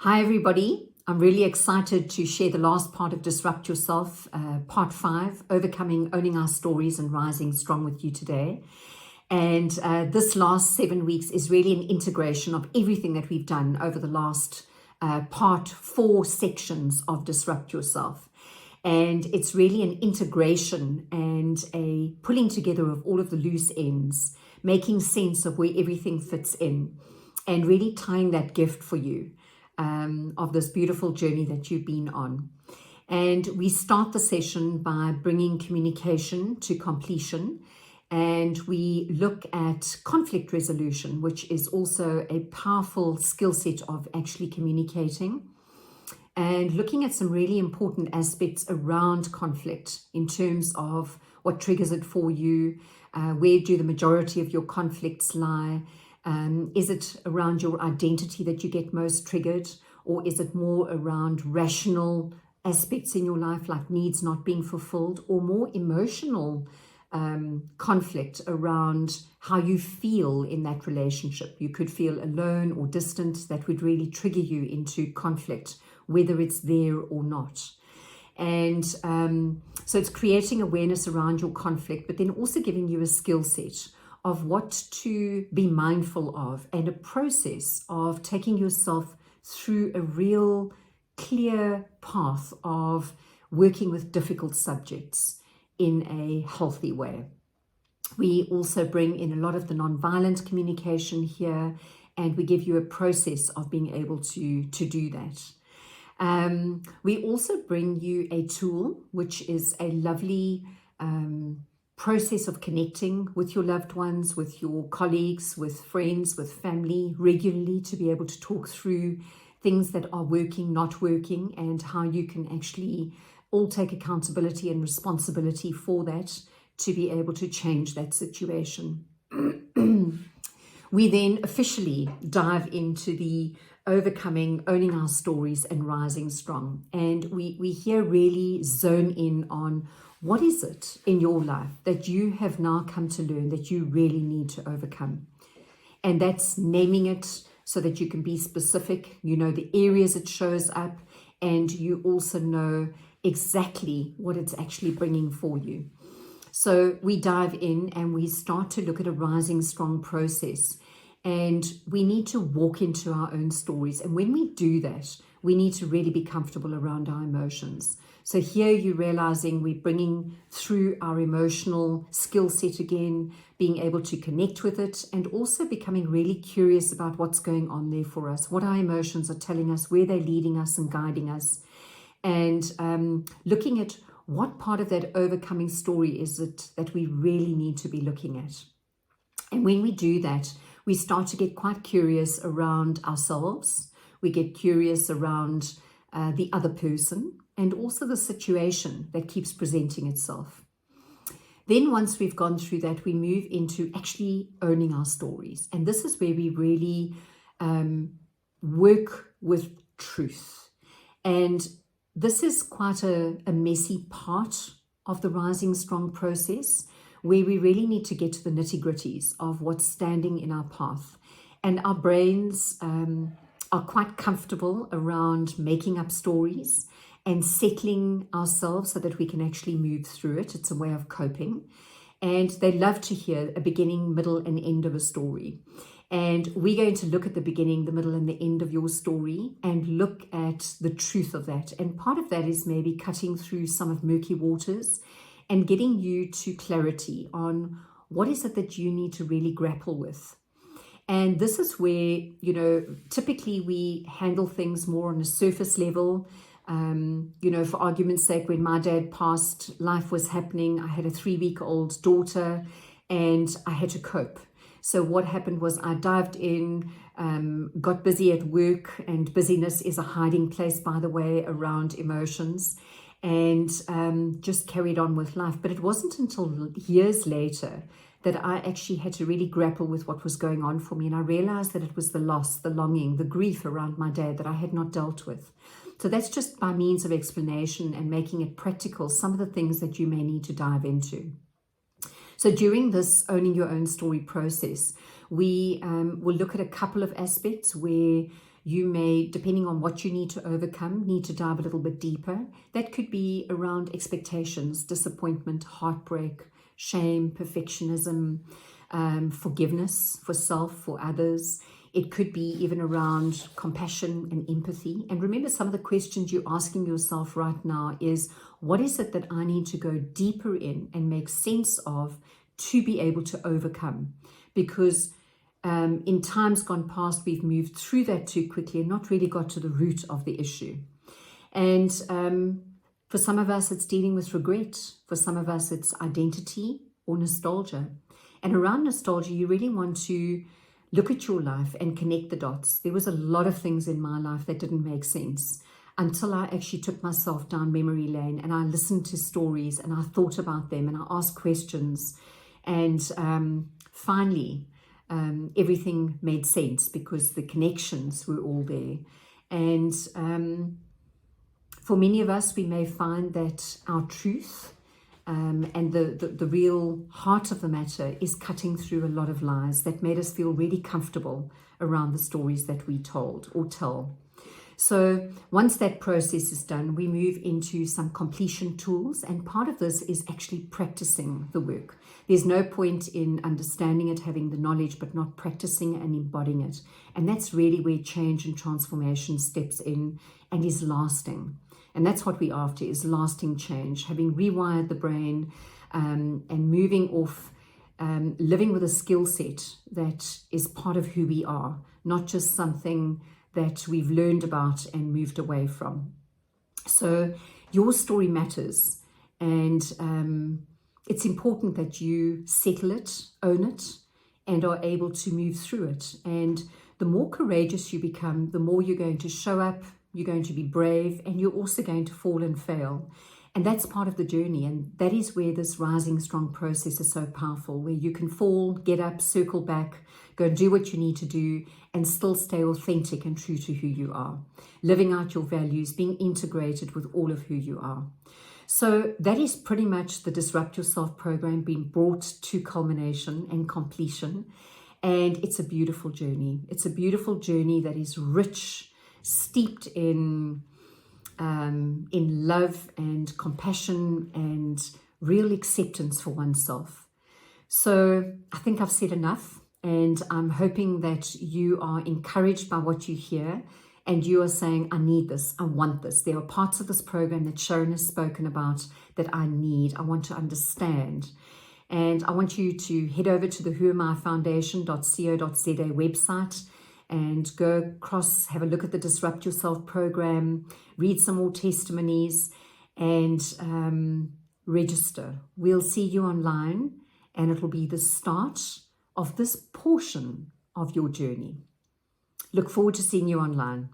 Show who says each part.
Speaker 1: Hi, everybody. I'm really excited to share the last part of Disrupt Yourself, part 5, Overcoming, Owning Our Stories and Rising Strong with you today. And this last 7 weeks is really an integration of everything that we've done over the last part 4 sections of Disrupt Yourself. And it's really an integration and a pulling together of all of the loose ends, making sense of where everything fits in, and really tying that gift for you. Of this beautiful journey that you've been on. And we start the session by bringing communication to completion, and we look at conflict resolution, which is also a powerful skill set of actually communicating, and looking at some really important aspects around conflict in terms of what triggers it for you, where do the majority of your conflicts lie. Is it around your identity that you get most triggered, or is it more around rational aspects in your life, like needs not being fulfilled, or more emotional conflict around how you feel in that relationship? You could feel alone or distant. That would really trigger you into conflict, whether it's there or not. And so it's creating awareness around your conflict, but then also giving you a skill set of what to be mindful of, and a process of taking yourself through a real clear path of working with difficult subjects in a healthy way. We also bring in a lot of the nonviolent communication here, and we give you a process of being able to do that. We also bring you a tool, which is a lovely process of connecting with your loved ones, with your colleagues, with friends, with family regularly, to be able to talk through things that are working, not working, and how you can actually all take accountability and responsibility for that to be able to change that situation. We then officially dive into the overcoming, owning our stories and rising strong. And we here really zone in on what is it in your life that you have now come to learn that you really need to overcome. And that's naming it so that you can be specific. You know the areas it shows up, and you also know exactly what it's actually bringing for you. So we dive in and we start to look at a rising strong process. And we need to walk into our own stories. And when we do that, we need to really be comfortable around our emotions. So here you're realizing we're bringing through our emotional skill set again, being able to connect with it, and also becoming really curious about what's going on there for us, what our emotions are telling us, where they're leading us and guiding us, and looking at what part of that overcoming story is it that we really need to be looking at. And when we do that, we start to get quite curious around ourselves. We get curious around the other person, and also the situation that keeps presenting itself. Then once we've gone through that, we move into actually owning our stories. And this is where we really work with truth. And this is quite a messy part of the Rising Strong process, where we really need to get to the nitty-gritties of what's standing in our path. And our brains are quite comfortable around making up stories and settling ourselves so that we can actually move through it. It's a way of coping. And they love to hear a beginning, middle, and end of a story. And we're going to look at the beginning, the middle, and the end of your story and look at the truth of that. And part of that is maybe cutting through some of murky waters and getting you to clarity on what is it that you need to really grapple with. And this is where, typically we handle things more on a surface level. For argument's sake, when my dad passed, life was happening. I had a 3-week-old daughter and I had to cope. So what happened was I dived in, got busy at work, and busyness is a hiding place, by the way, around emotions, and just carried on with life. But it wasn't until years later that I actually had to really grapple with what was going on for me. And I realized that it was the loss, the longing, the grief around my dad that I had not dealt with. So that's just by means of explanation and making it practical, some of the things that you may need to dive into. So during this owning your own story process, we will look at a couple of aspects where You may, depending on what you need to overcome, need to dive a little bit deeper. That could be around expectations, disappointment, heartbreak, shame, perfectionism, forgiveness for self, for others. It could be even around compassion and empathy. And remember, some of the questions you're asking yourself right now is, what is it that I need to go deeper in and make sense of to be able to overcome? Because in times gone past, we've moved through that too quickly and not really got to the root of the issue. And for some of us, it's dealing with regret. For some of us, it's identity or nostalgia. And around nostalgia, you really want to look at your life and connect the dots. There was a lot of things in my life that didn't make sense until I actually took myself down memory lane and I listened to stories and I thought about them and I asked questions. And finally, everything made sense because the connections were all there. And for many of us, we may find that our truth and the real heart of the matter is cutting through a lot of lies that made us feel really comfortable around the stories that we told or tell. So once that process is done, we move into some completion tools, and part of this is actually practicing the work. There's no point in understanding it, having the knowledge, but not practicing and embodying it. And that's really where change and transformation steps in and is lasting. And that's what we're after, is lasting change, having rewired the brain and moving off, living with a skill set that is part of who we are, not just something that we've learned about and moved away from. So your story matters, and it's important that you settle it, own it, and are able to move through it. And the more courageous you become, the more you're going to show up, you're going to be brave, and you're also going to fall and fail. And that's part of the journey. And that is where this rising strong process is so powerful, where you can fall, get up, circle back, go and do what you need to do, and still stay authentic and true to who you are, living out your values, being integrated with all of who you are. So that is pretty much the Disrupt Yourself program being brought to culmination and completion. And it's a beautiful journey. It's a beautiful journey that is rich, steeped in love and compassion and real acceptance for oneself. So I think I've said enough, and I'm hoping that you are encouraged by what you hear and you are saying, I need this, I want this. There are parts of this program that Sharon has spoken about that I need, I want to understand. And I want you to head over to the whoamifoundation.co.za website and go across, have a look at the Disrupt Yourself program, read some more testimonies, and register. We'll see you online, and it'll be the start of this portion of your journey. Look forward to seeing you online.